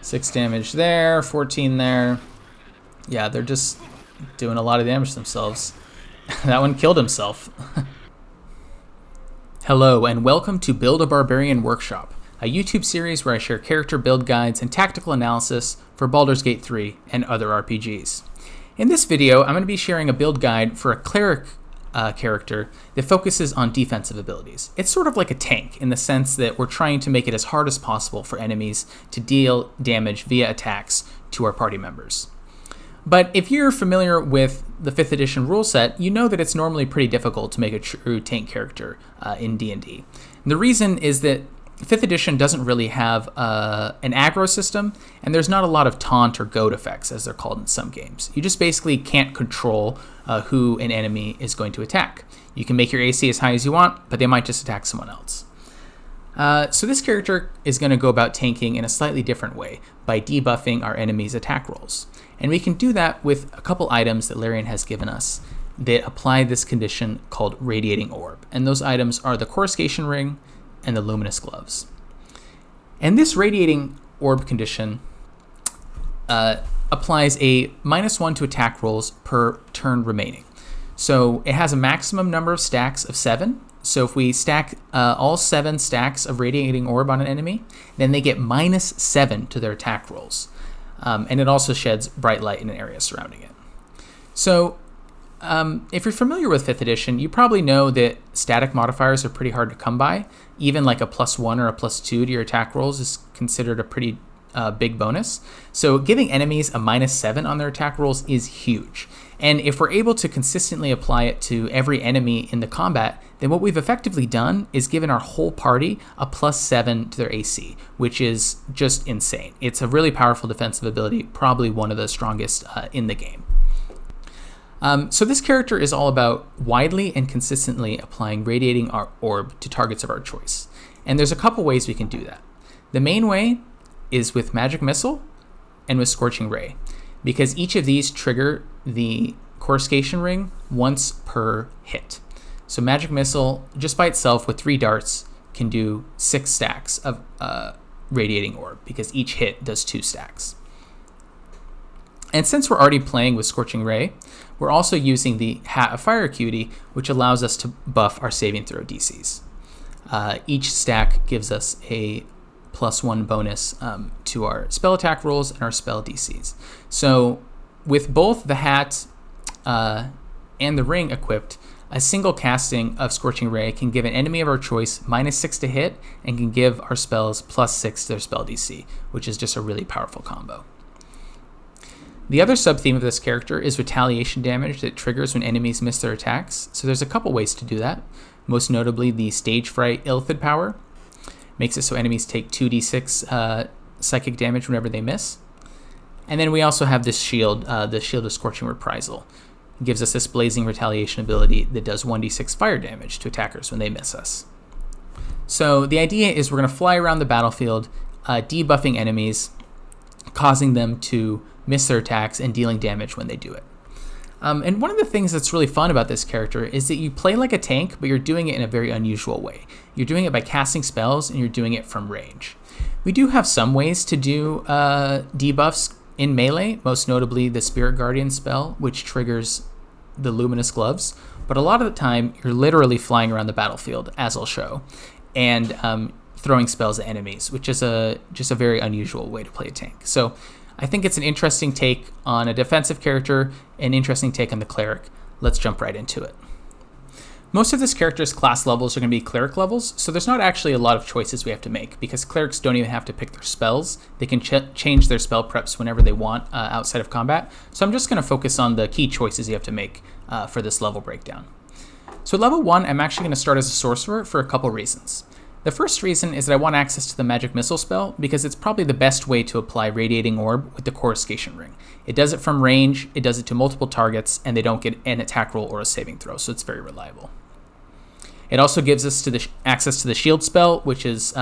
6 damage there, 14 there. Yeah, they're just doing a lot of damage to themselves. That one killed himself. Hello, and welcome to Build-a-Barbarian Workshop, a YouTube series where I share character build guides and tactical analysis for Baldur's Gate 3 and other RPGs. In this video, I'm going to be sharing a build guide for a Cleric character that focuses on defensive abilities. It's sort of like a tank in the sense that we're trying to make it as hard as possible for enemies to deal damage via attacks to our party members. But if you're familiar with the 5th edition rule set, you know that it's normally pretty difficult to make a true tank character in D&D. And the reason is that 5th edition doesn't really have an aggro system, and there's not a lot of taunt or goad effects, as they're called in some games. You just basically can't control who an enemy is going to attack. You can make your AC as high as you want, but they might just attack someone else. So this character is going to go about tanking in a slightly different way by debuffing our enemy's attack rolls. And we can do that with a couple items that Larian has given us that apply this condition called Radiating Orb. And those items are the Coruscation Ring and the Luminous Gloves. And this Radiating Orb condition applies a -1 to attack rolls per turn remaining. So it has a maximum number of stacks of 7. So if we stack all 7 stacks of Radiating Orb on an enemy, then they get -7 to their attack rolls. And it also sheds bright light in an area surrounding it. So if you're familiar with 5th edition, you probably know that static modifiers are pretty hard to come by. Even like a +1 or a +2 to your attack rolls is considered a pretty big bonus. So giving enemies a -7 on their attack rolls is huge. And if we're able to consistently apply it to every enemy in the combat, then what we've effectively done is given our whole party a +7 to their AC, which is just insane. It's a really powerful defensive ability, probably one of the strongest in the game. So this character is all about widely and consistently applying Radiating Orb to targets of our choice. And there's a couple ways we can do that. The main way is with Magic Missile and with Scorching Ray, because each of these trigger the Coruscation Ring once per hit. So Magic Missile, just by itself with 3 darts, can do 6 stacks of Radiating Orb, because each hit does 2 stacks. And since we're already playing with Scorching Ray, we're also using the Hat of Fire Acuity, which allows us to buff our saving throw DCs. Each stack gives us a +1 bonus to our spell attack rolls and our spell DCs. So with both the hat and the ring equipped, a single casting of Scorching Ray can give an enemy of our choice -6 to hit and can give our spells +6 to their spell DC, which is just a really powerful combo. The other sub-theme of this character is retaliation damage that triggers when enemies miss their attacks. So there's a couple ways to do that. Most notably, the Stage Fright Illithid power makes it so enemies take 2d6 psychic damage whenever they miss. And then we also have this shield, the Shield of Scorching Reprisal. It gives us this Blazing Retaliation ability that does 1d6 fire damage to attackers when they miss us. So the idea is we're going to fly around the battlefield, debuffing enemies, causing them to miss their attacks and dealing damage when they do it. And one of the things that's really fun about this character is that you play like a tank, but you're doing it in a very unusual way. You're doing it by casting spells, and you're doing it from range. We do have some ways to do debuffs in melee, most notably the Spirit Guardian spell, which triggers the Luminous Gloves. But a lot of the time, you're literally flying around the battlefield, as I'll show, and throwing spells at enemies, which is just a very unusual way to play a tank. So I think it's an interesting take on a defensive character, an interesting take on the Cleric. Let's jump right into it. Most of this character's class levels are going to be Cleric levels, so there's not actually a lot of choices we have to make, because Clerics don't even have to pick their spells. They can change their spell preps whenever they want outside of combat. So I'm just going to focus on the key choices you have to make for this level breakdown. So level 1, I'm actually going to start as a sorcerer for a couple reasons. The first reason is that I want access to the Magic Missile spell because it's probably the best way to apply Radiating Orb with the Coruscation Ring. It does it from range, it does it to multiple targets, and they don't get an attack roll or a saving throw, so it's very reliable. It also gives us access to the Shield spell, which is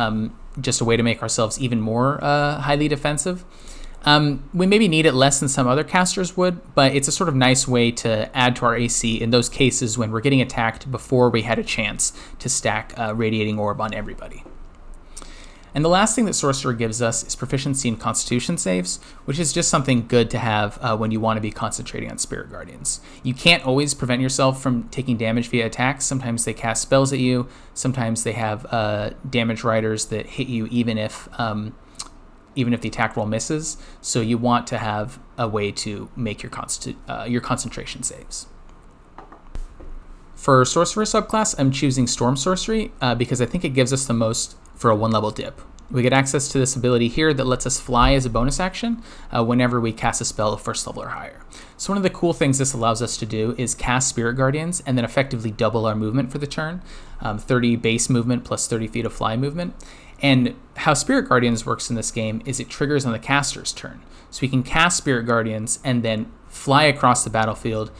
just a way to make ourselves even more highly defensive. We maybe need it less than some other casters would, but it's a sort of nice way to add to our AC in those cases when we're getting attacked before we had a chance to stack Radiating Orb on everybody. And the last thing that Sorcerer gives us is proficiency in Constitution saves, which is just something good to have when you want to be concentrating on Spirit Guardians. You can't always prevent yourself from taking damage via attacks. Sometimes they cast spells at you. Sometimes they have damage riders that hit you even if the attack roll misses. So you want to have a way to make your concentration saves. For Sorcerer subclass, I'm choosing Storm Sorcery because I think it gives us the most for a 1-level dip. We get access to this ability here that lets us fly as a bonus action whenever we cast a spell of 1st level or higher. So one of the cool things this allows us to do is cast Spirit Guardians and then effectively double our movement for the turn, 30 base movement plus 30 feet of fly movement. And how Spirit Guardians works in this game is it triggers on the caster's turn. So we can cast Spirit Guardians and then fly across the battlefield,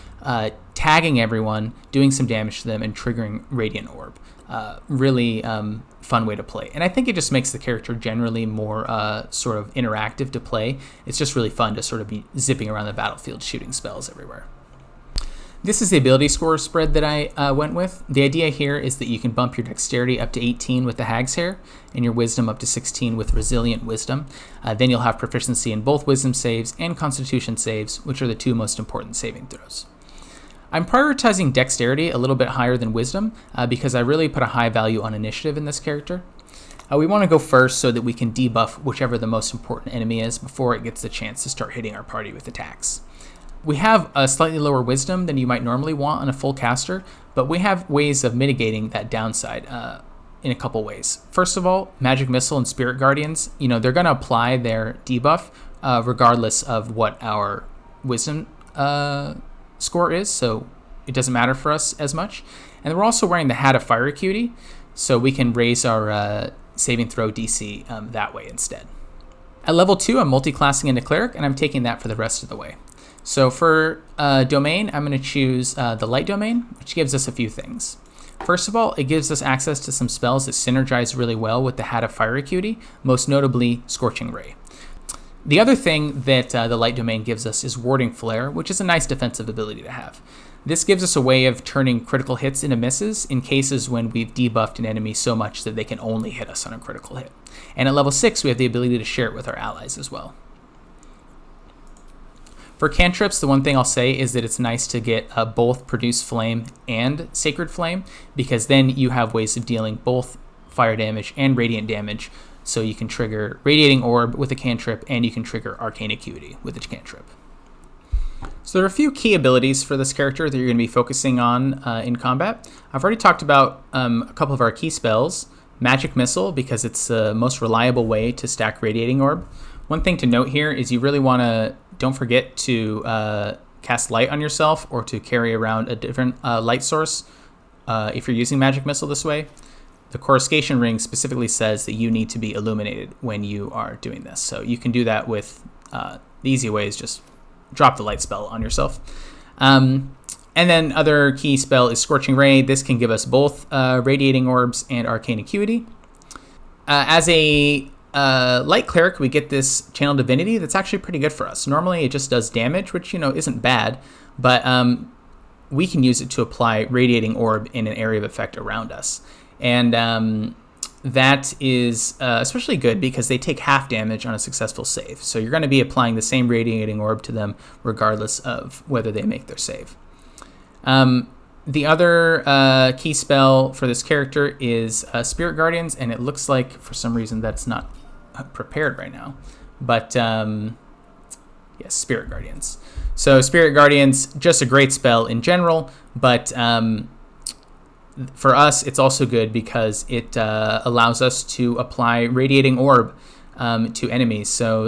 tagging everyone, doing some damage to them, and triggering Radiant Orb. Really fun way to play. And I think it just makes the character generally more sort of interactive to play. It's just really fun to sort of be zipping around the battlefield shooting spells everywhere. This is the ability score spread that I went with. The idea here is that you can bump your dexterity up to 18 with the Hag's Hair and your wisdom up to 16 with Resilient Wisdom. Then you'll have proficiency in both wisdom saves and constitution saves, which are the 2 most important saving throws. I'm prioritizing dexterity a little bit higher than wisdom because I really put a high value on initiative in this character. We want to go first so that we can debuff whichever the most important enemy is before it gets the chance to start hitting our party with attacks. We have a slightly lower wisdom than you might normally want on a full caster, but we have ways of mitigating that downside in a couple ways. First of all, Magic Missile and Spirit Guardians, they're going to apply their debuff regardless of what our wisdom score is, so it doesn't matter for us as much. And we're also wearing the Hat of Fire Acuity, so we can raise our saving throw DC that way instead. At level 2, I'm multi-classing into Cleric, and I'm taking that for the rest of the way. So for domain, I'm going to choose the Light Domain, which gives us a few things. First of all, it gives us access to some spells that synergize really well with the Hat of Fire Acuity, most notably Scorching Ray. The other thing that the Light Domain gives us is Warding Flare, which is a nice defensive ability to have. This gives us a way of turning critical hits into misses in cases when we've debuffed an enemy so much that they can only hit us on a critical hit. And at level 6, we have the ability to share it with our allies as well. For cantrips, the one thing I'll say is that it's nice to get both Produce Flame and Sacred Flame, because then you have ways of dealing both fire damage and radiant damage. So you can trigger Radiating Orb with a cantrip, and you can trigger Arcane Acuity with a cantrip. So there are a few key abilities for this character that you're going to be focusing on in combat. I've already talked about a couple of our key spells. Magic Missile, because it's the most reliable way to stack Radiating Orb. One thing to note here is you really want to, don't forget to cast light on yourself or to carry around a different light source if you're using Magic Missile this way. The Coruscation Ring specifically says that you need to be illuminated when you are doing this. So you can do that with the easy ways, just drop the light spell on yourself. And then other key spell is Scorching Ray. This can give us both Radiating Orbs and Arcane Acuity. As a Light Cleric, we get this Channel Divinity that's actually pretty good for us. Normally it just does damage, which, isn't bad, but we can use it to apply Radiating Orb in an area of effect around us. And that is especially good because they take half damage on a successful save. So you're going to be applying the same Radiating Orb to them regardless of whether they make their save. The other key spell for this character is Spirit Guardians, and it looks like for some reason that's not prepared right now. But yes, Spirit Guardians. So Spirit Guardians, just a great spell in general, but for us, it's also good because it allows us to apply Radiating Orb to enemies. So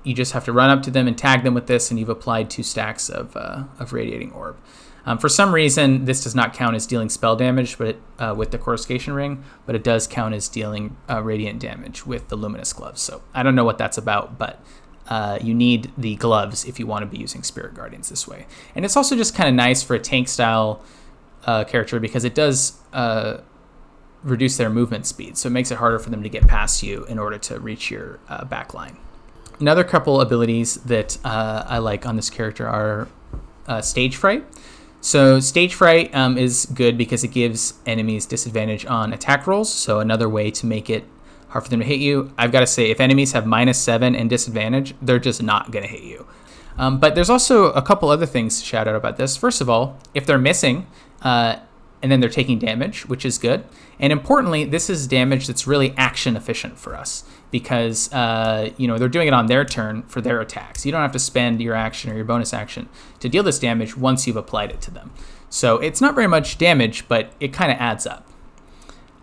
you just have to run up to them and tag them with this, and you've applied 2 stacks of Radiating Orb. For some reason, this does not count as dealing spell damage but with the Coruscation Ring, but it does count as dealing radiant damage with the Luminous Gloves. So I don't know what that's about, but you need the gloves if you want to be using Spirit Guardians this way. And it's also just kind of nice for a tank-style character because it does reduce their movement speed, so it makes it harder for them to get past you in order to reach your back line. Another couple abilities that I like on this character are Stage Fright. So Stage Fright is good because it gives enemies disadvantage on attack rolls, so another way to make it hard for them to hit you. I've got to say, if enemies have -7 and disadvantage, they're just not going to hit you. But there's also a couple other things to shout out about this. First of all, if they're missing, and then they're taking damage, which is good. And importantly, this is damage that's really action efficient for us because they're doing it on their turn for their attacks. You don't have to spend your action or your bonus action to deal this damage once you've applied it to them. So it's not very much damage, but it kind of adds up.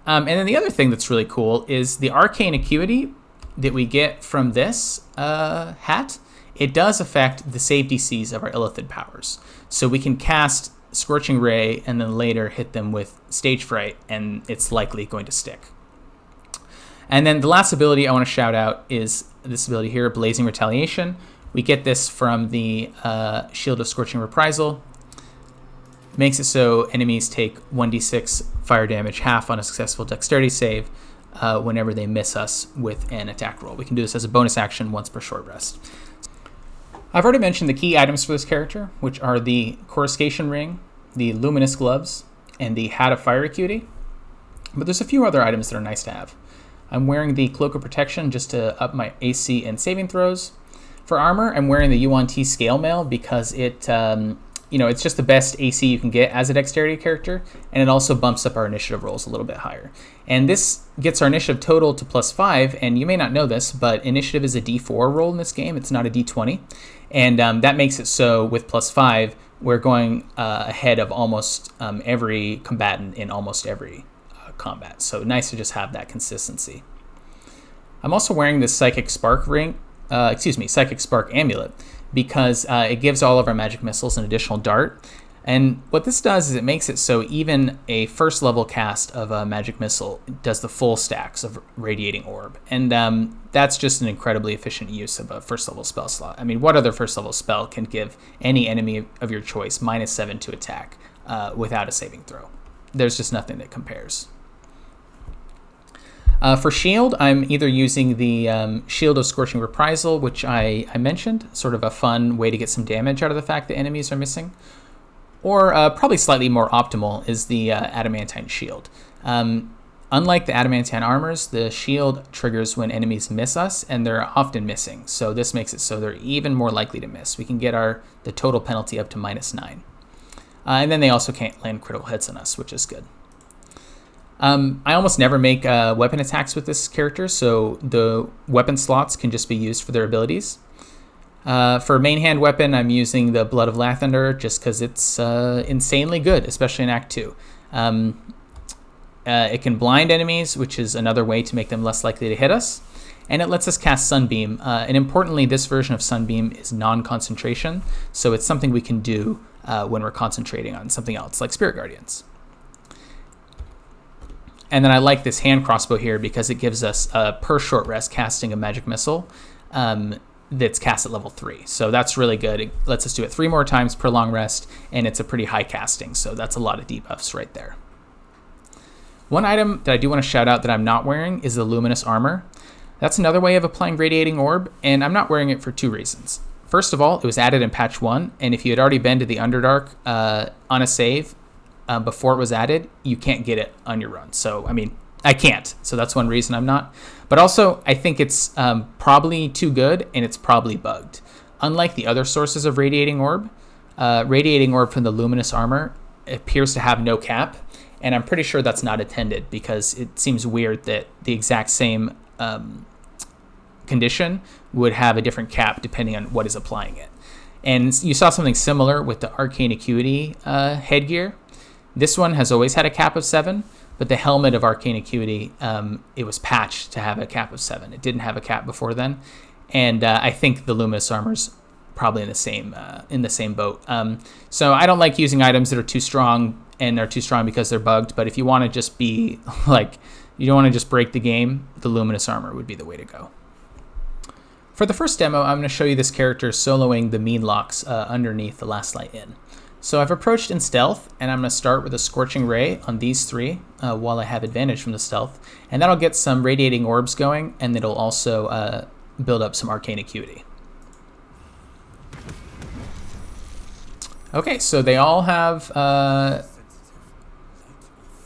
And then the other thing that's really cool is the arcane acuity that we get from this hat. It does affect the save DCs of our Illithid powers. So we can cast Scorching Ray and then later hit them with Stage Fright, and it's likely going to stick. And then the last ability I want to shout out is this ability here, Blazing Retaliation. We get this from the Shield of Scorching Reprisal. Makes it so enemies take 1d6 fire damage, half on a successful dexterity save whenever they miss us with an attack roll. We can do this as a bonus action once per short rest. I've already mentioned the key items for this character, which are the Coruscation Ring, the Luminous Gloves, and the Hat of Fire Acuity. But there's a few other items that are nice to have. I'm wearing the Cloak of Protection just to up my AC and saving throws. For armor, I'm wearing the Yuan-Ti Scale Mail because it's just the best AC you can get as a dexterity character, and it also bumps up our initiative rolls a little bit higher. And this gets our initiative total to +5, and you may not know this, but initiative is a D4 roll in this game. It's not a D20. And that makes it so with +5, we're going ahead of almost every combatant in almost every combat. So nice to just have that consistency. I'm also wearing this Psychic Spark Psychic Spark Amulet, because it gives all of our magic missiles an additional dart. And what this does is it makes it so even a first level cast of a magic missile does the full stacks of Radiating Orb. And that's just an incredibly efficient use of a first level spell slot. I mean, what other first level spell can give any enemy of your choice -7 to attack without a saving throw? There's just nothing that compares. For shield, I'm either using the Shield of Scorching Reprisal, which I mentioned, sort of a fun way to get some damage out of the fact that enemies are missing, or probably slightly more optimal is the Adamantine Shield. Unlike the Adamantine armors, the shield triggers when enemies miss us, and they're often missing, so this makes it so they're even more likely to miss. We can get the total penalty up to -9. And then they also can't land critical hits on us, which is good. I almost never make weapon attacks with this character, so the weapon slots can just be used for their abilities. For main hand weapon, I'm using the Blood of Lathander just because it's insanely good, especially in Act 2. It can blind enemies, which is another way to make them less likely to hit us. And it lets us cast Sunbeam. And importantly, this version of Sunbeam is non-concentration, so it's something we can do when we're concentrating on something else, like Spirit Guardians. And then I like this hand crossbow here because it gives us per short rest casting a magic missile that's cast at level 3. So that's really good. It lets us do it 3 more times per long rest, and it's a pretty high casting. So that's a lot of debuffs right there. One item that I do want to shout out that I'm not wearing is the Luminous Armour. That's another way of applying Radiating Orb, and I'm not wearing it for 2 reasons. First of all, it was added in patch 1, and if you had already been to the Underdark on a save, before it was added, you can't get it on your run. So, I mean, I can't. So that's one reason I'm not. But also, I think it's probably too good, and it's probably bugged. Unlike the other sources of Radiating Orb from the Luminous Armour appears to have no cap, and I'm pretty sure that's not intended because it seems weird that the exact same condition would have a different cap depending on what is applying it. And you saw something similar with the Arcane Acuity headgear. This one has always had a cap of 7, but the helmet of Arcane Acuity, it was patched to have a cap of 7. It didn't have a cap before then, and I think the Luminous Armor's probably in the same boat. So I don't like using items that are too strong, and they're too strong because they're bugged. But if you want to just be like, you don't want to just break the game, the Luminous Armour would be the way to go. For the first demo, I'm going to show you this character soloing the Meenlocks underneath the Last Light Inn. So I've approached in stealth, and I'm going to start with a Scorching Ray on these 3 while I have advantage from the stealth. And that'll get some Radiating Orbs going, and it'll also build up some Arcane Acuity. Okay, so they all have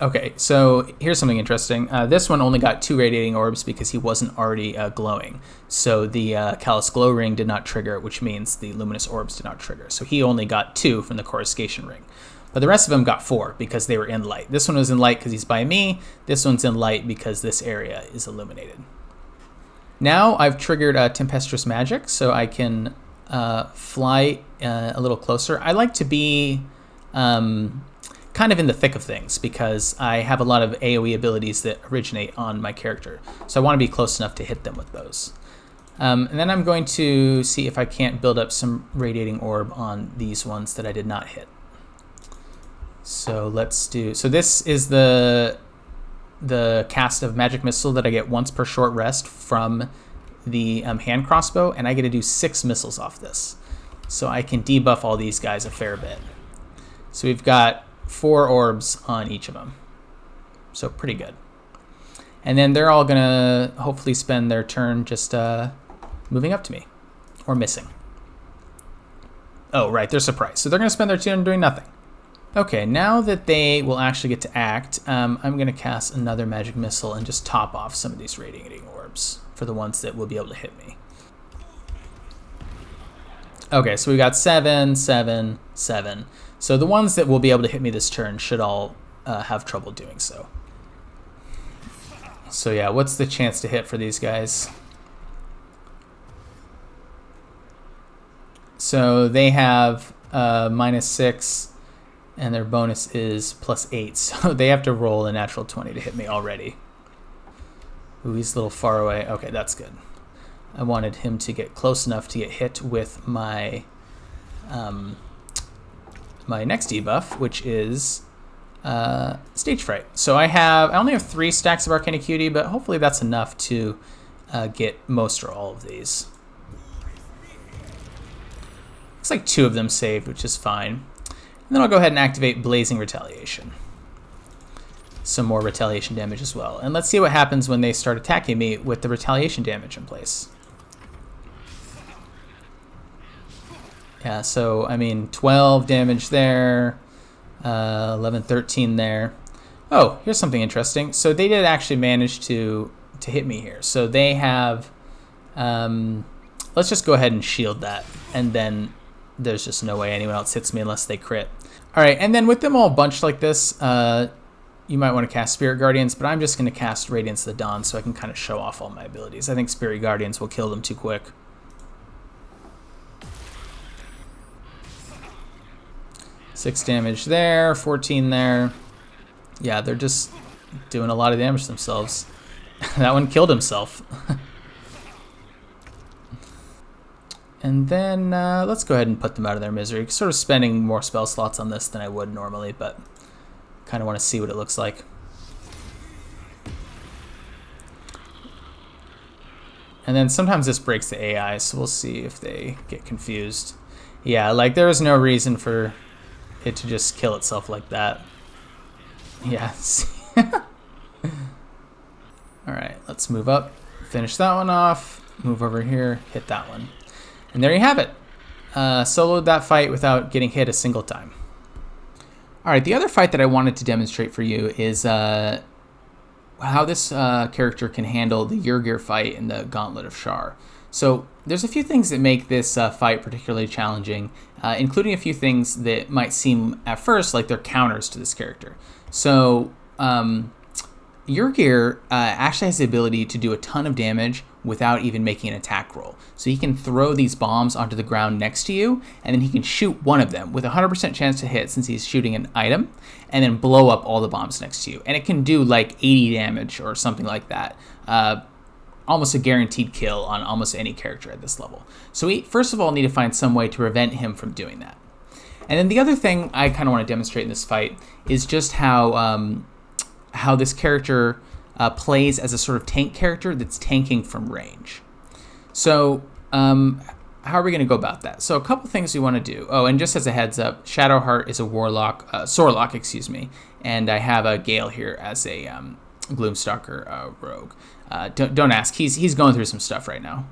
Okay, so here's something interesting. This one only got 2 radiating orbs because he wasn't already glowing. So the Callous Glow Ring did not trigger, which means the Luminous Orbs did not trigger. So he only got 2 from the Coruscation Ring. But the rest of them got 4 because they were in light. This one was in light because he's by me. This one's in light because this area is illuminated. Now I've triggered Tempestuous Magic, so I can fly a little closer. I like to be kind of in the thick of things because I have a lot of AoE abilities that originate on my character. So I want to be close enough to hit them with those. And then I'm going to see if I can't build up some Radiating Orb on these ones that I did not hit. So let's do, so this is the cast of Magic Missile that I get once per short rest from the hand crossbow, and I get to do 6 missiles off this. So I can debuff all these guys a fair bit. So we've got 4 orbs on each of them. So pretty good. And then they're all gonna hopefully spend their turn just moving up to me or missing. Oh, right, they're surprised. So they're gonna spend their turn doing nothing. Okay, now that they will actually get to act, I'm gonna cast another Magic Missile and just top off some of these Radiating Orbs for the ones that will be able to hit me. Okay, so we got 7, 7, 7. So the ones that will be able to hit me this turn should all have trouble doing so. So yeah, what's the chance to hit for these guys? So they have -6, and their bonus is +8. So they have to roll a natural 20 to hit me already. Ooh, he's a little far away. Okay, that's good. I wanted him to get close enough to get hit with my my next debuff, which is Stage Fright. So I only have 3 stacks of Arcane Acuity, but hopefully that's enough to get most or all of these. Looks like 2 of them saved, which is fine. And then I'll go ahead and activate Blazing Retaliation. Some more retaliation damage as well. And let's see what happens when they start attacking me with the retaliation damage in place. Yeah, so, I mean, 12 damage there, 11, 13 there. Oh, here's something interesting. So they did actually manage to hit me here. So they have, let's just go ahead and shield that. And then there's just no way anyone else hits me unless they crit. All right, and then with them all bunched like this, you might want to cast Spirit Guardians, but I'm just going to cast Radiance of the Dawn so I can kind of show off all my abilities. I think Spirit Guardians will kill them too quick. Six damage there, 14 there. Yeah, they're just doing a lot of damage themselves. That one killed himself. And then let's go ahead and put them out of their misery. Sort of spending more spell slots on this than I would normally, but kind of want to see what it looks like. And then sometimes this breaks the AI, so we'll see if they get confused. Yeah, like there is no reason for it to just kill itself like that. Yeah. Alright, let's move up. Finish that one off. Move over here. Hit that one. And there you have it. Soloed that fight without getting hit a single time. Alright, the other fight that I wanted to demonstrate for you is how this character can handle the Yurgir fight in the Gauntlet of Shar. So there's a few things that make this fight particularly challenging, including a few things that might seem at first like they're counters to this character. So Yurgir actually has the ability to do a ton of damage without even making an attack roll. So he can throw these bombs onto the ground next to you, and then he can shoot one of them with a 100% chance to hit since he's shooting an item, and then blow up all the bombs next to you. And it can do like 80 damage or something like that. Almost a guaranteed kill on almost any character at this level. So we first of all need to find some way to prevent him from doing that. And then the other thing I kind of want to demonstrate in this fight is just how this character plays as a sort of tank character that's tanking from range. So how are we going to go about that? So a couple things we want to do. Oh, and just as a heads up, Shadowheart is a warlock, Sorlock, excuse me, and I have a Gale here as a Gloomstalker rogue. Don't ask. He's going through some stuff right now.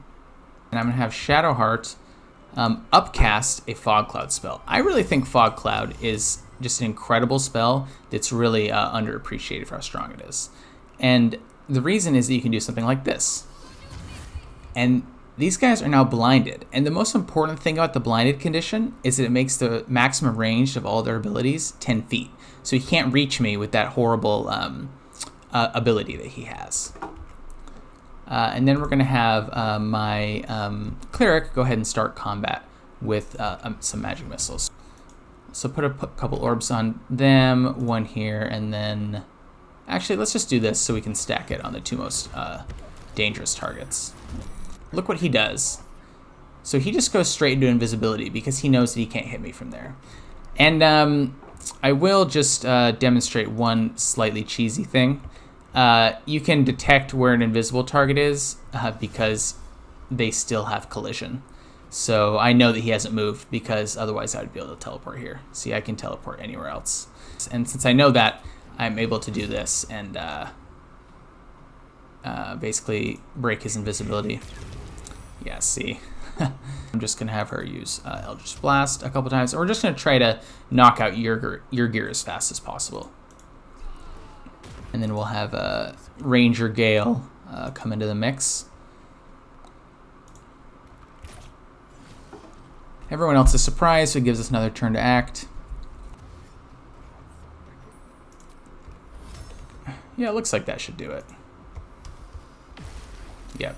And I'm going to have Shadowheart upcast a Fog Cloud spell. I really think Fog Cloud is just an incredible spell that's really underappreciated for how strong it is. And the reason is that you can do something like this. And these guys are now blinded. And the most important thing about the blinded condition is that it makes the maximum range of all their abilities 10 feet. So he can't reach me with that horrible ability that he has. And then we're going to have my Cleric go ahead and start combat with some magic missiles. So put a couple orbs on them, one here, and then... Actually, let's just do this so we can stack it on the two most dangerous targets. Look what he does. So he just goes straight into invisibility because he knows that he can't hit me from there. And I will just demonstrate one slightly cheesy thing. You can detect where an invisible target is because they still have collision. So I know that he hasn't moved because otherwise I would be able to teleport here. See, I can teleport anywhere else. And since I know that, I'm able to do this and basically break his invisibility. Yeah, see. I'm just going to have her use Eldritch Blast a couple times. And we're just going to try to knock out Yurgir as fast as possible. And then we'll have Ranger Gale come into the mix. Everyone else is surprised, so it gives us another turn to act. Yeah, it looks like that should do it. Yep.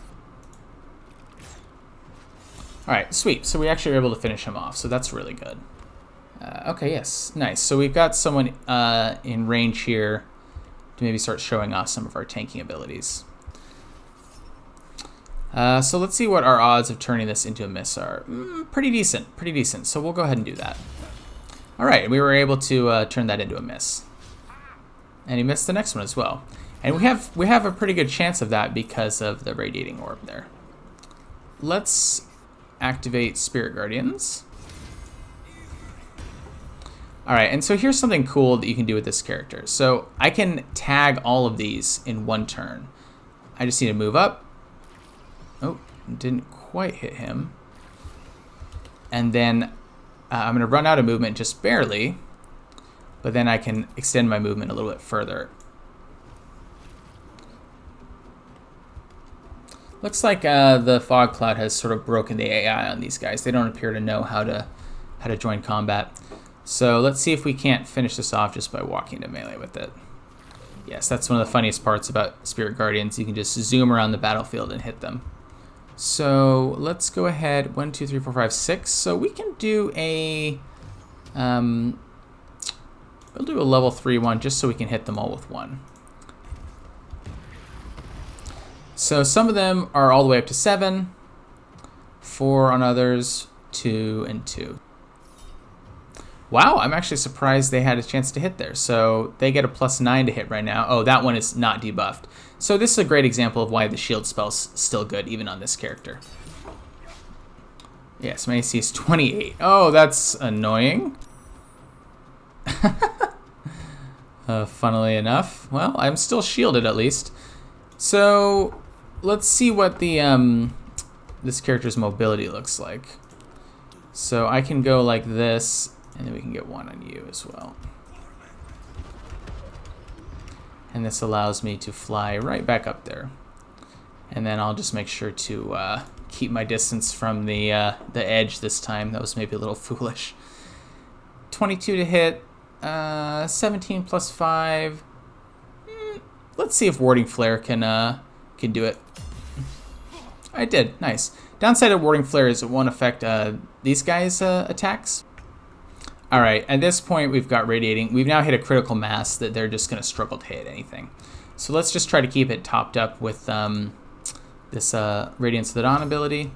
Alright, sweet. So we actually were able to finish him off, so that's really good. Okay, yes, nice. So we've got someone in range here to maybe start showing off some of our tanking abilities. So let's see what our odds of turning this into a miss are. Pretty decent, pretty decent. So we'll go ahead and do that. Alright, we were able to turn that into a miss. And he missed the next one as well. And we have a pretty good chance of that because of the radiating orb there. Let's activate Spirit Guardians. Alright, and so here's something cool that you can do with this character. So I can tag all of these in one turn. I just need to move up. Oh, didn't quite hit him. And then I'm going to run out of movement just barely. But then I can extend my movement a little bit further. Looks like the fog cloud has sort of broken the AI on these guys. They don't appear to know how to join combat. So let's see if we can't finish this off just by walking to melee with it. Yes, that's one of the funniest parts about Spirit Guardians. You can just zoom around the battlefield and hit them. So let's go ahead. 1, 2, 3, 4, 5, 6. So we can do a... we'll do a level 3 one just so we can hit them all with one. So some of them are all the way up to 7, 4 on others, 2 and 2. Wow, I'm actually surprised they had a chance to hit there. So they get a +9 to hit right now. Oh, that one is not debuffed. So this is a great example of why the shield spell's still good, even on this character. Yes, my AC is 28. Oh, that's annoying. Funnily enough. Well, I'm still shielded at least. So let's see what the this character's mobility looks like. So I can go like this, and then we can get one on you as well. And this allows me to fly right back up there. And then I'll just make sure to keep my distance from the edge this time. That was maybe a little foolish. 22 to hit, 17 plus 5. Let's see if Warding Flare can do it. I did, nice. Downside of Warding Flare is it won't affect these guys' attacks. All right, at this point we've got Radiating. We've now hit a critical mass that they're just gonna struggle to hit anything. So let's just try to keep it topped up with this Radiance of the Dawn ability.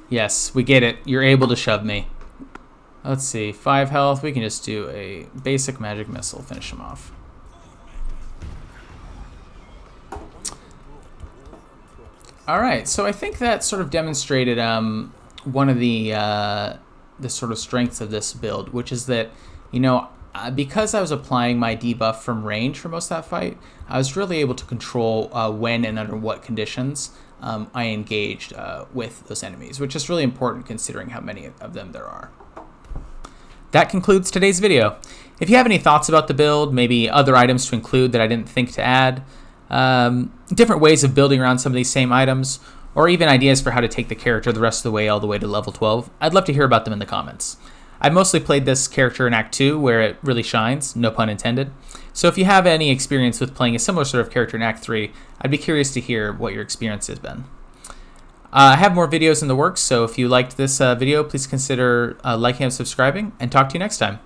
Yes, we get it. You're able to shove me. Let's see, 5 health. We can just do a basic magic missile, finish him off. All right, so I think that sort of demonstrated one of the sort of strengths of this build, which is that, you know, because I was applying my debuff from range for most of that fight, I was really able to control when and under what conditions I engaged with those enemies, which is really important considering how many of them there are. That concludes today's video. If you have any thoughts about the build, maybe other items to include that I didn't think to add, different ways of building around some of these same items, or even ideas for how to take the character the rest of the way all the way to level 12, I'd love to hear about them in the comments. I've mostly played this character in Act 2, where it really shines, no pun intended. So if you have any experience with playing a similar sort of character in Act 3, I'd be curious to hear what your experience has been. I have more videos in the works, so if you liked this video, please consider liking and subscribing, and talk to you next time.